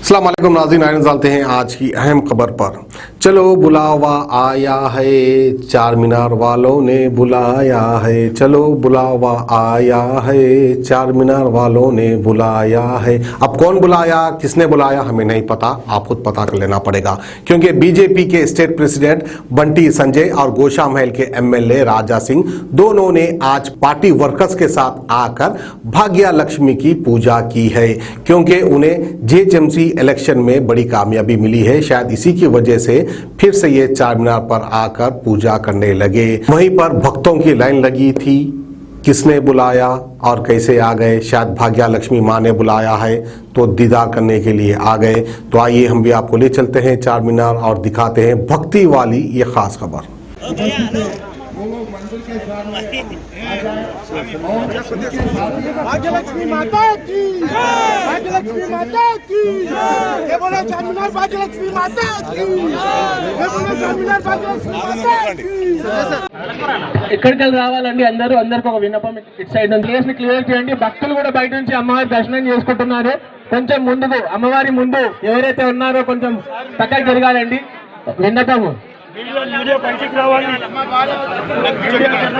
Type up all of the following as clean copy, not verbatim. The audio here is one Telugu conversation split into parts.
अस्सलाम वालेकुम नाज़रीन, आइए चलते हैं आज की अहम खबर पर। चलो बुलावा आया है, चार मीनार वालों ने बुलाया है। चलो बुलावा आया है, चार मीनार वालों ने बुलाया है। अब कौन बुलाया, किसने बुलाया, हमें नहीं पता, आप खुद पता कर लेना पड़ेगा, क्योंकि बीजेपी के स्टेट प्रेसिडेंट बंटी संजय और गोशा महल के एमएलए राजा सिंह दोनों ने आज पार्टी वर्कर्स के साथ आकर भाग्य लक्ष्मी की पूजा की है, क्योंकि उन्हें जेएचएमसी इलेक्शन में बड़ी कामयाबी मिली है। शायद इसी की वजह से फिर से ये चार मीनार पर आकर पूजा करने लगे। वहीं पर भक्तों की लाइन लगी थी, किसने बुलाया और कैसे आ गए। शायद भाग्य लक्ष्मी माँ ने बुलाया है तो दीदार करने के लिए आ गए। तो आइए हम भी आपको ले चलते हैं चार मीनार और दिखाते हैं भक्ति वाली ये खास खबर। भाग्यलक्ष्मी माता की, भाग्यलक्ष्मी माता की, ये बोलो चारमीनार भाग्यलक्ष्मी माता की, ये बोलो चारमीनार भाग्यलक्ष्मी माता की। ఎక్కడికి రావాలండి అందరికి ఒక విన్నపం, ఇటు సైడ్ నుంచి ప్లేస్ ని క్లియర్ చేయండి. భక్తులు కూడా బయట నుంచి అమ్మవారి దర్శనం చేసుకుంటున్నారు. కొంచెం ముందుకు అమ్మవారి ముందు ఎవరైతే ఉన్నారో కొంచెం పక్కకి జరగాలండి. విన్నపము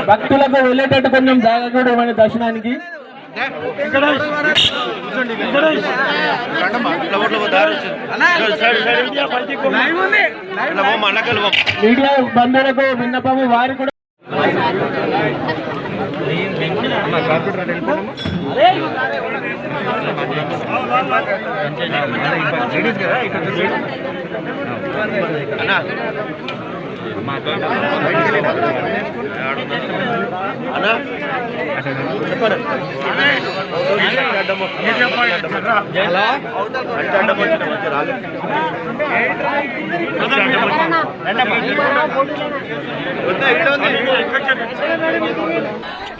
భక్తులకు వెళ్ళేటట్టు కొంచెం జాగా కూడా ఇవ్వండి దర్శనానికి. మీడియా బంధువులకు విన్నపము, వారు కూడా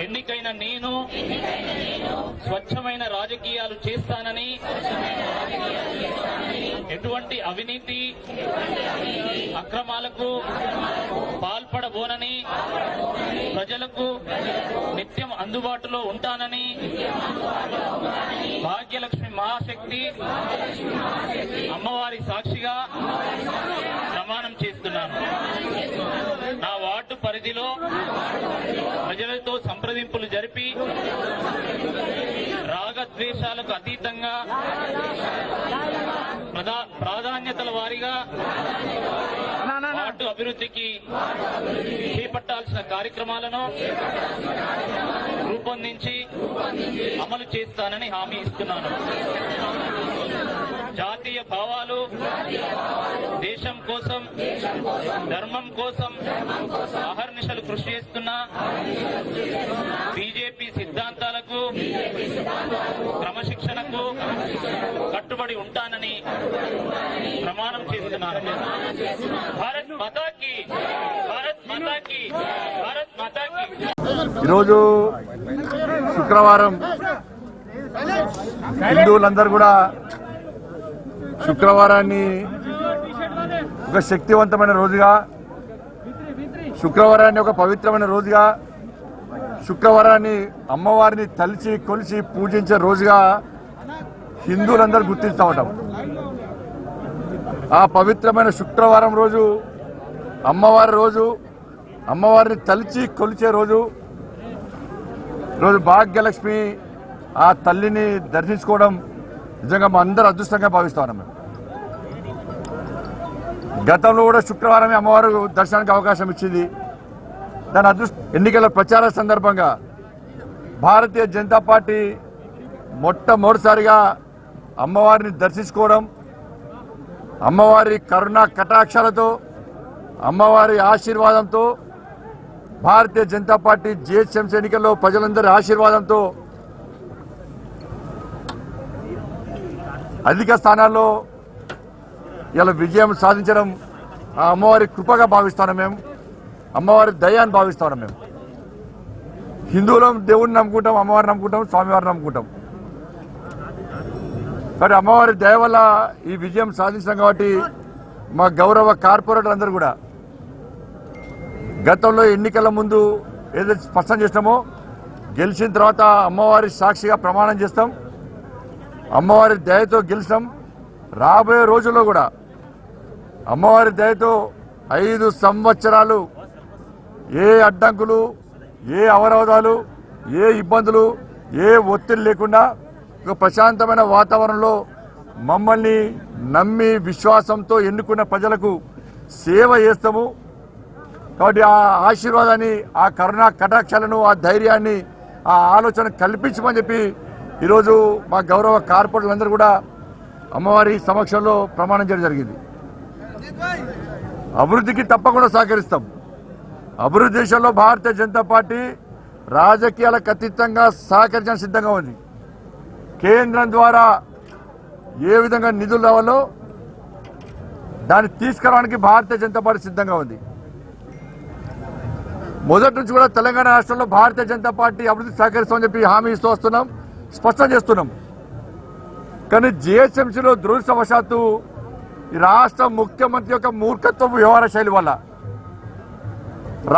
ఎన్నికైన నేను స్వచ్ఛమైన రాజకీయాలు చేస్తానని, ఎటువంటి అవినీతి అక్రమాలకు పాల్పడబోనని, ప్రజలకు నిత్యం అందుబాటులో ఉంటానని భాగ్యలక్ష్మి మహాశక్తి అమ్మవారి సాక్షిగా ప్రమాణం చేస్తున్నాను. నా వార్డు పరిధిలో ప్రజలతో సంప్రదింపులు జరిపి రాగద్వేషాలకు అతీతంగా ప్రాధాన్యతల వారీగా వార్డు అభివృద్ధికి చేపట్టాల్సిన కార్యక్రమాలను రూపొందించి అమలు చేస్తానని హామీ ఇస్తున్నాను. జాతీయ భావాలు, దేశం కోసం, ధర్మం కోసం అహర్నిశలు కృషి చేస్తున్న బీజేపీ సిద్ధాంతాలకు, క్రమశిక్షణకు కట్టుబడి ఉంటానని ప్రమాణం చేస్తున్నాను. భారత్ మాతాకి, భారత్ మాతాకి, భారత్ మాతాకి. ఈరోజు శుక్రవారం హిందువులందరూ కూడా శుక్రవారాన్ని ఒక శక్తివంతమైన రోజుగా, శుక్రవారాన్ని ఒక పవిత్రమైన రోజుగా, శుక్రవారాన్ని అమ్మవారిని తలిచి కొలిచి పూజించే రోజుగా హిందువులందరూ గుర్తిస్తూ ఉంటాం. ఆ పవిత్రమైన శుక్రవారం రోజు అమ్మవారి రోజు, అమ్మవారిని తలిచి కొలిచే రోజు, భాగ్యలక్ష్మి ఆ తల్లిని దర్శించుకోవడం నిజంగా మా అందరూ అదృష్టంగా భావిస్తా ఉన్నాం. మేము గతంలో కూడా శుక్రవారమే అమ్మవారు దర్శనానికి అవకాశం ఇచ్చింది. దాని ఎన్నికల ప్రచార సందర్భంగా భారతీయ జనతా పార్టీ మొట్టమొదటిసారిగా అమ్మవారిని దర్శించుకోవడం, అమ్మవారి కరుణ కటాక్షాలతో, అమ్మవారి ఆశీర్వాదంతో, భారతీయ జనతా పార్టీ జీహెచ్ఎంసీ ఎన్నికల్లో ప్రజలందరి ఆశీర్వాదంతో అధిక స్థానాల్లో ఇలా విజయం సాధించడం ఆ అమ్మవారి కృపగా భావిస్తున్నాం. మేము అమ్మవారి దయాన్ని భావిస్తున్నాం. మేము హిందువులం దేవుడిని నమ్ముకుంటాం, అమ్మవారిని నమ్ముకుంటాం, స్వామివారిని నమ్ముకుంటాం. కాబట్టి అమ్మవారి దయ వల్ల ఈ విజయం సాధించాం. కాబట్టి మా గౌరవ కార్పొరేటర్ అందరూ కూడా గతంలో ఎన్నికల ముందు ఏదైతే స్పష్టం చేస్తామో గెలిచిన తర్వాత అమ్మవారి సాక్షిగా ప్రమాణం చేస్తాం. అమ్మవారి దయతో గెలిచాం. రాబోయే రోజుల్లో కూడా అమ్మవారి దయతో 5 సంవత్సరాలు ఏ అడ్డంకులు, ఏ అవరోధాలు, ఏ ఇబ్బందులు, ఏ ఒత్తిడి లేకుండా ఒక ప్రశాంతమైన వాతావరణంలో మమ్మల్ని నమ్మి విశ్వాసంతో ఎన్నుకున్న ప్రజలకు సేవ చేస్తాము. కాబట్టి ఆ ఆశీర్వాదాన్ని, ఆ కరుణా కటాక్షాలను, ఆ ధైర్యాన్ని, ఆ ఆలోచన కల్పించమని చెప్పి ఈరోజు మా గౌరవ కార్పొరేటర్లందరూ కూడా అమ్మవారి సమక్షంలో ప్రమాణం చేయడం జరిగింది. అభివృద్ధికి తప్పకుండా సహకరిస్తాం. అభివృద్ధి దేశంలో భారతీయ జనతా పార్టీ రాజకీయాలకు అతీతంగా సహకరించడానికి సిద్ధంగా ఉంది. కేంద్రం ద్వారా ఏ విధంగా నిధులు రావాలో దాన్ని తీసుకురావడానికి భారతీయ జనతా పార్టీ సిద్ధంగా ఉంది. మొదటి నుంచి కూడా తెలంగాణ రాష్ట్రంలో భారతీయ జనతా పార్టీ అభివృద్ధి సహకరిస్తామని చెప్పి హామీ ఇస్తూ వస్తున్నాం, స్పష్టం చేస్తున్నాం. కానీ జిహెచ్ఎంసీలో దురదృష్టవశాత్తు ఈ రాష్ట్ర ముఖ్యమంత్రి యొక్క మూర్ఖత్వపు వ్యవహార శైలి వల్ల,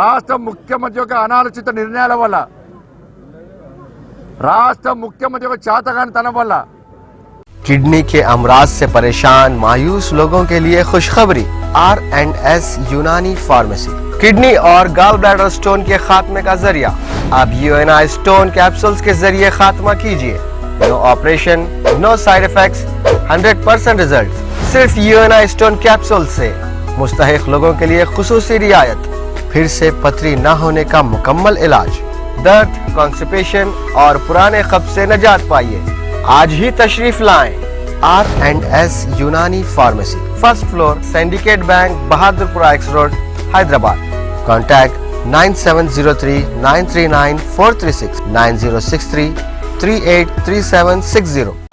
రాష్ట్ర ముఖ్యమంత్రి యొక్క అనాలోచిత నిర్ణయాల వల్ల, రాష్ట్ర ముఖ్యమంత్రి యొక్క చాతగానితనం వల్ల किडनी के अमराज से परेशान मायूस लोगों के लिए खुशखबरी R&S यूनानी फार्मेसी किडनी और गॉल ब्लैडर स्टोन के खात्मे का जरिया। अब UNI स्टोन कैप्सूल्स के जरिए खात्मा कीजिए। No operation, no side effects, 100% result. सिर्फ UNI स्टोन कैप्सूल से मुस्तहिक लोगों के लिए खुसूसी रियायत। फिर से पथरी न होने का मुकम्मल इलाज, दर्द, कॉन्स्टिपेशन और पुराने कब्ज से निजात पाइए। आज ही तशरीफ लाएं। R&S यूनानी pharmacy, first floor, syndicate bank, Bahadurpura x road, Hyderabad. Contact 9703-939-436, 9063-383760।